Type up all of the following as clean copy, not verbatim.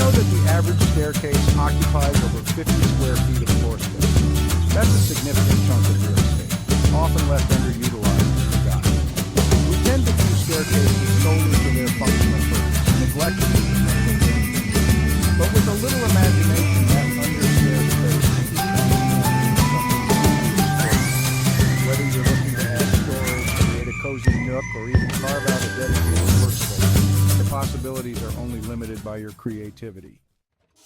know that the average staircase occupies over 50 square feet of floor space? That's a significant chunk of real estate, often left underutilized and forgotten. We tend to view staircases solely for their functional purpose, neglecting the potential dangers. But with a little imagination, that understairs space can be transformed into something useful. Whether you're looking to add storage, create a cozy nook, or even carve out a dedicated workspace, the possibilities are only limited by your creativity.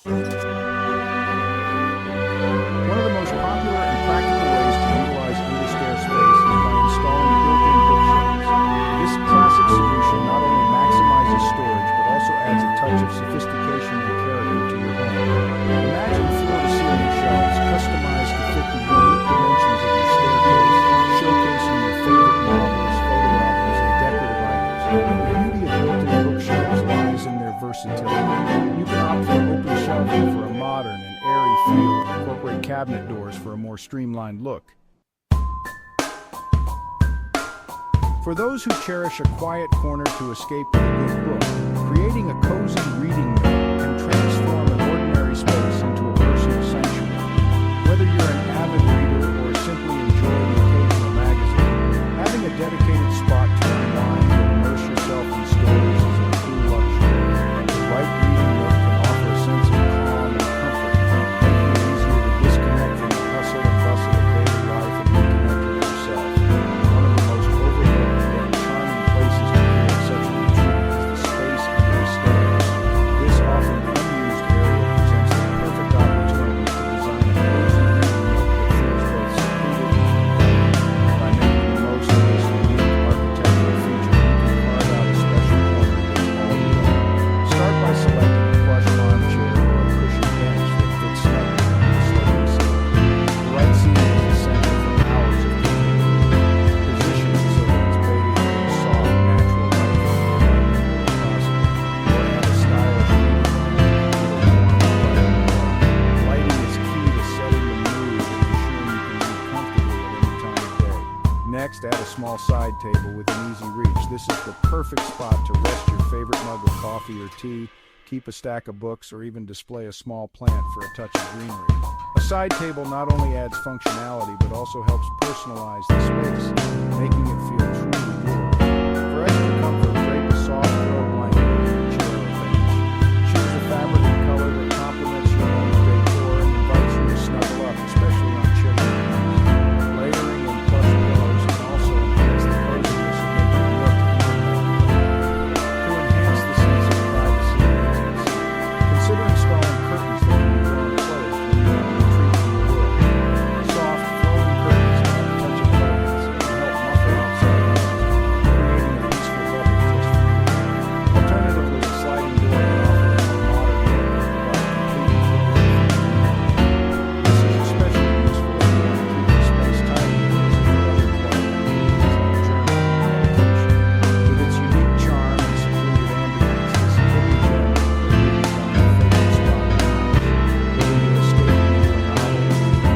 One of the most popular and practical ways to utilize understair space is by installing built-in bookshelves. This classic solution not only maximizes storage, but also adds a touch of sophistication and character to your home. Imagine floor-to-ceiling shelves customized to fit the unique dimensions of your staircase, showcasing your favorite novels, photo albums, and decorative items. The beauty of built-in bookshelves lies in their versatility. You can opt for open shelving for a modern and airy feel, and incorporate cabinet doors for a more streamlined look. For those who cherish a quiet corner to escape with a good book, creating a cozy reading nook can transform an ordinary space into a personal sanctuary. Whether you're an avid reader or simply enjoy the occasional magazine, having a dedicated spot to unwind or immerse yourself in stories is a true luxury. The right reading nook can offer a sense of calm and comfort, making it easier to disconnect from the hustle and bustle of daily life and reconnect with yourself. One of the most overlooked yet charming places to create such a retreat is the space under the stairs. This often unused area presents the perfect opportunity to design a cozy reading nook that feels both secluded and inviting. By making the most of this unique architectural feature, you can carve out a special corner that's all your own. Start by selecting a plush armchair or a cushioned bench that fits snugly under the sloping ceiling. The right seating is essential for hours of creativity. Position it so that it's bathed in a soft, natural light from the environment where possible. Or add a stylish reading lamp or a warm inviting glow. Lighting is key to setting the mood and ensuring you can read comfortably at any time of day. Next, add a small side table within easy reach. This is the perfect spot to rest your favorite mug of coffee or tea, keep a stack of books, or even display a small plant for a touch of greenery. A side table not only adds functionality, but also helps personalize the space, making it feel truly yours. For extra comfort, drape a soft throw blanket over your chair or bench. Choose a fabric and color that complements your home's decor and invites you to snuggle up, especially on chilly evenings. Layering in plush pillows can also enhance the coziness and make the nook even more inviting. To enhance the sense of privacy and intimacy, consider installing curtains that can be drawn closed when you want to retreat from the world. Soft, flowing curtains add a touch of elegance and can help muffle out silence, creating a peaceful bubble just for you. Alternatively, a sliding door can offer a more modern look and provide complete visibility. This is especially useful if you want to keep the space tidy or visit other quiet activities like journaling or meditation. With its unique charm and secluded ambience, this hidden gem can quickly become your favorite spot in the house. Whether you're escaping into a novel,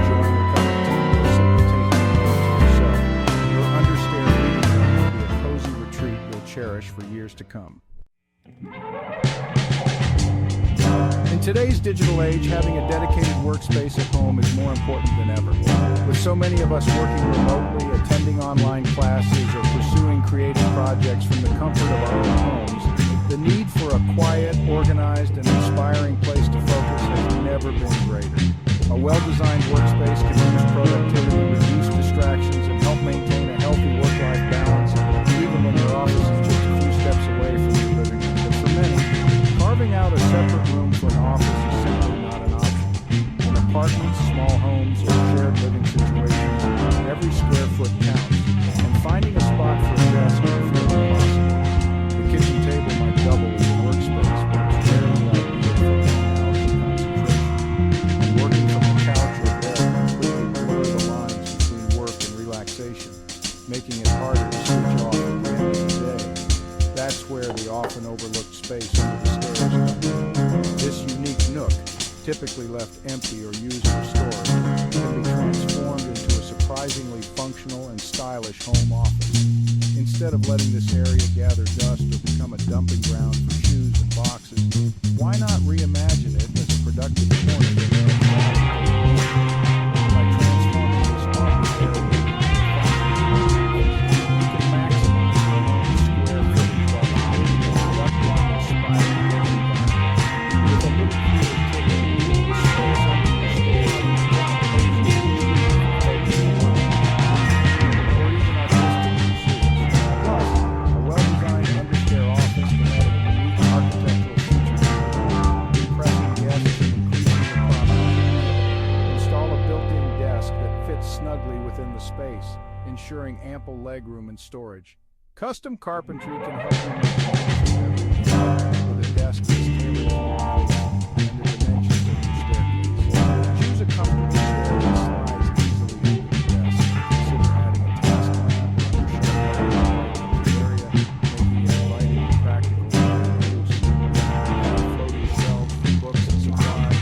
enjoying a cup of tea, or simply taking a moment to yourself, your understair reading room will be a cozy retreat you'll cherish for years to come. In today's digital age, having a dedicated workspace at home is more important than ever. With so many of us working remotely, attending online classes, or pursuing creative projects from the comfort of our own homes, the need for a quiet, organized, and inspiring place to focus has never been greater. A well-designed workspace can boost productivity, reduce distractions, and help maintain a healthy work-life balance, even when your office is just a few steps away from your living room. But for many, carving out a separate room for an office is simply not an option. In apartments, small homes, or shared living situations, every square foot counts, and finding a spot for a desk can feel impossible. The kitchen table might double as a workspace, but it's rarely ideal for long hours of concentration. And working from the couch or bed completely blurs the lines between work and relaxation, making it harder to switch off at the end of the day. That's where the often overlooked space under the stairs comes in. This unique nook, typically left empty or used for storage, can be transformed into a surprisingly functional and stylish home office. Instead of letting this area gather dust or become a dumping ground for shoes and boxes, why not reimagine ample legroom and storage. Custom carpentry can help you make homes with a desk that's tailored to your needs and the dimensions of your staircase. Choose a comfortable chair that slides easily into the desk. Consider adding a task lamp or shelf area, making it inviting and practical for use. Add floating shelves for books and supplies.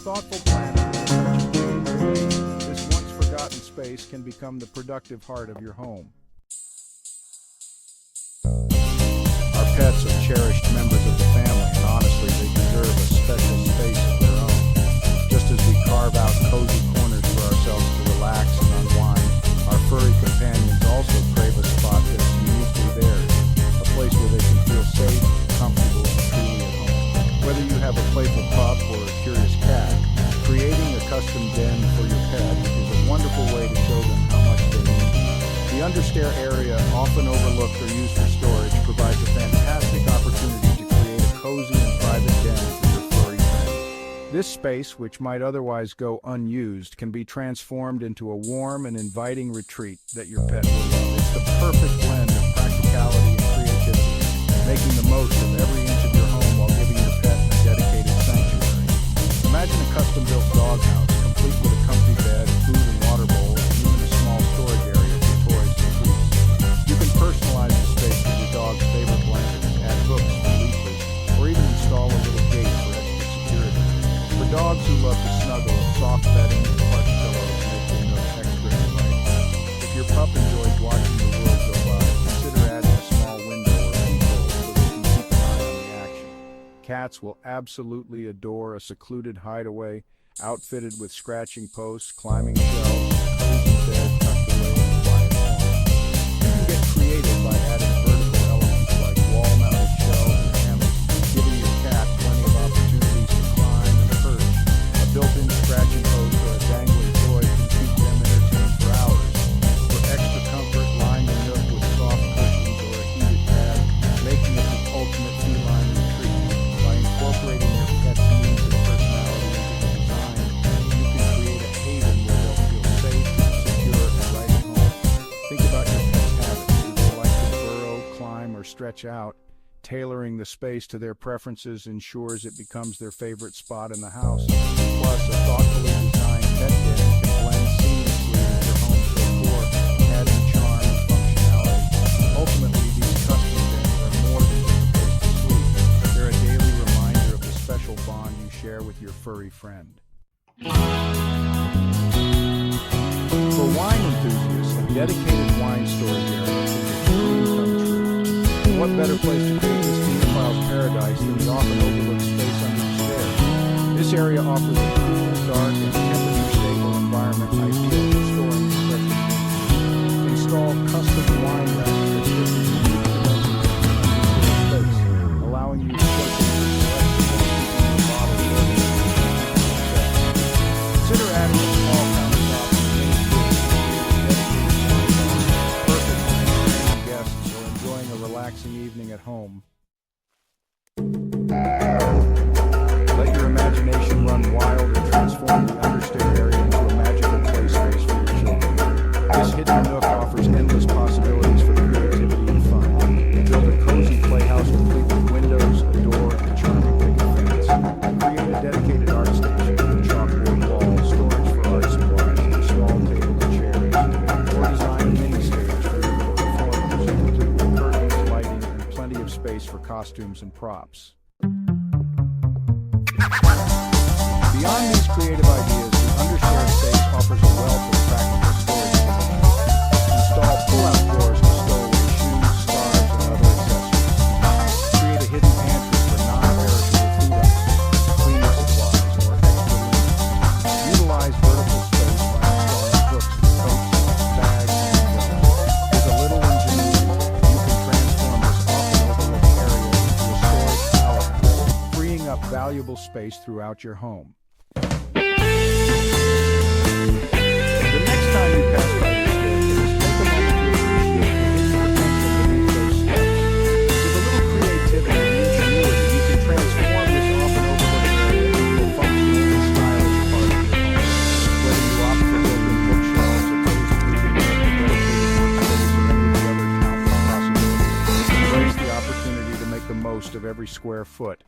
Thoughtful planning and creativity, this once forgotten space can become the productive heart of your home. Our pets are cherished members of the family, and honestly, they deserve a special space of their own. Just as we carve out cozy corners for ourselves to relax and unwind, our furry companions also crave a spot that's uniquely theirs, a place where they can feel safe, comfortable, and truly at home. Whether you have a playful pup or a curious cat, creating a custom den for your pet is a wonderful way to show them how much they need you. The Stair area, often overlooked or used for storage, provides a fantastic opportunity to create a cozy and private den for your furry friend. This space, which might otherwise go unused, can be transformed into a warm and inviting retreat that your pet will love. It's the perfect blend of practicality and creativity, making the most of every inch of your home while giving your pet a dedicated sanctuary. Imagine a custom-built doghouse, complete with a comfy bed, food and water bowl, and even a small storage area for toys and treats. You can personalize the space with your dog's favorite blankets, add hooks for leashes, or even install a little gate for extra security. For dogs who love to snuggle, soft bedding and plush pillows make them nook extra inviting. If your pup enjoys watching the world go by, consider adding a small window or peephole so they can keep an eye on the action. Cats will absolutely adore a secluded hideaway, outfitted with scratching posts, climbing shelves, and a cozy bed tucked away in a quiet corner. You can get creative by adding vertical elements like wall-mounted shelves or hammocks, giving your cat plenty of opportunities to climb and perch. A built-in scratching post or a dangling toy can keep them entertained for hours. For extra comfort, line the nook with soft cushions or a heated pad, making it the ultimate feline retreat. By incorporating your pet's needs and personality into the design, you can create a haven where they'll feel safe, secure, and right at home. Think about your pet's habits. Do they like to burrow, climb, or stretch out? Tailoring the space to their preferences ensures it becomes their favorite spot in the house. Plus, a thoughtfully designed pet den can blend seamlessly with your home's decor, adding charm and functionality. Ultimately, these custom dens are more than just a place to sleep. They're a daily reminder of the special bond you share with your furry friend. For wine enthusiasts, a dedicated wine storage area is a dream come true. What better place to create this cinephile's paradise than the often overlooked space under the stairs? This area offers a cool, dark, and temperature-stable environment ideal for storing refreshing drinks. Install custom wine racks that fit the unique dimensions of the space, allowing you to showcase your selection while keeping your bottle loaded and consider adding a small countertop and main kitchen to create a dedicated wine bar, perfect for entertaining guests or enjoying a relaxing evening at home. Let your imagination run wild and transform the Stair area into a magical play space for your children. This hidden nook offers endless possibilities for creativity and fun. Build a cozy playhouse complete with windows, a door, and a charming picket fence. Create a dedicated art station with a chalkboard wall, storage for art supplies, and a small table and chairs. Or design a mini stage for your performers, complete with curtains, lighting, and plenty of space for costumes and props. Beyond these creative ideas, the Stair space offers a wealth of practical storage capabilities. Install pull-out drawers to stow away shoes, scarves, and other accessories. Create a hidden pantry for non-perishable food items, cleaning supplies, or extra linen. Utilize vertical space by valuable space throughout your home. The next time you pass by your staircase, take a moment to appreciate the hidden potential beneath those steps. With a little creativity and ingenuity, you can transform this often overlooked area into a functional and stylish part of your home. Whether you opt for built-in bookshelves, a cozy reading nook, a dedicated workspace, or any of the other countless possibilities, embrace the opportunity to make the most of every square foot.